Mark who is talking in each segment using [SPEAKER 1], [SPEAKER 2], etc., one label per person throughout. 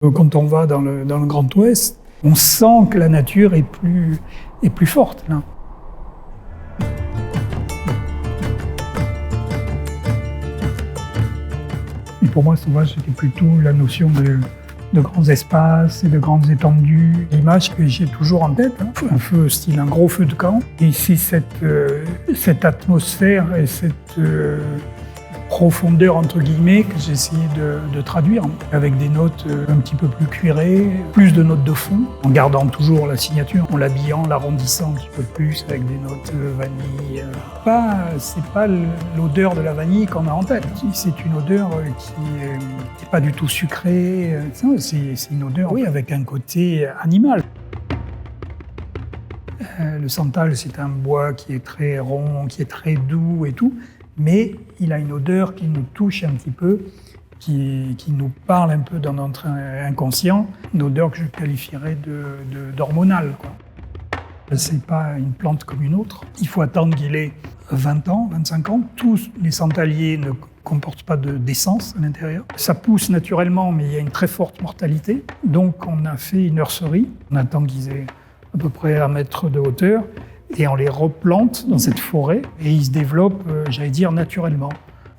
[SPEAKER 1] Quand on va dans le Grand Ouest, on sent que la nature est plus forte là. Et pour moi, sauvage, c'était plutôt la notion de grands espaces et de grandes étendues. L'image que j'ai toujours en tête, hein, un feu style un gros feu de camp. Et ici, cette atmosphère et cette profondeur, entre guillemets, que j'ai essayé de traduire avec des notes un petit peu plus cuirées, plus de notes de fond, en gardant toujours la signature, en l'habillant, l'arrondissant un petit peu plus avec des notes vanille. C'est pas l'odeur de la vanille qu'on a en tête. C'est une odeur qui n'est pas du tout sucrée. C'est une odeur, oui, avec un côté animal. Le santal, c'est un bois qui est très rond, qui est très doux et tout, mais il a une odeur qui nous touche un petit peu, qui nous parle un peu dans notre inconscient, une odeur que je qualifierais d'hormonale. C'est pas une plante comme une autre. Il faut attendre qu'il ait 20 ans, 25 ans. Tous les santaliers ne comportent pas d'essence à l'intérieur. Ça pousse naturellement, mais il y a une très forte mortalité. Donc on a fait une nurserie. On attend qu'ils aient à peu près 1 mètre de hauteur. Et on les replante dans cette forêt et ils se développent, j'allais dire, naturellement.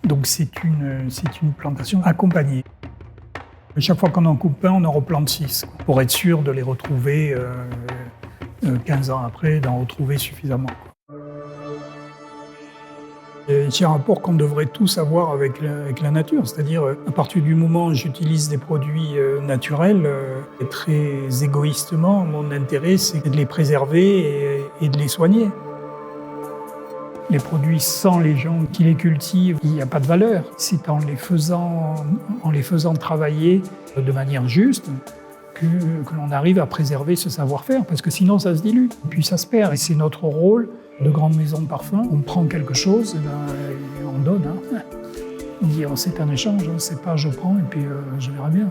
[SPEAKER 1] Donc c'est une plantation accompagnée. Chaque fois qu'on en coupe un, on en replante 6, pour être sûr de les retrouver 15 ans après, d'en retrouver suffisamment. C'est un rapport qu'on devrait tous avoir avec la nature, c'est-à-dire à partir du moment où j'utilise des produits naturels, très égoïstement, mon intérêt c'est de les préserver et de les soigner. Les produits sans les gens qui les cultivent, il n'y a pas de valeur. C'est en les faisant travailler de manière juste que l'on arrive à préserver ce savoir-faire, parce que sinon ça se dilue, puis ça se perd. Et c'est notre rôle de grande maison de parfum. On prend quelque chose et on donne. On dit c'est un échange, c'est pas je prends et puis je verrai bien.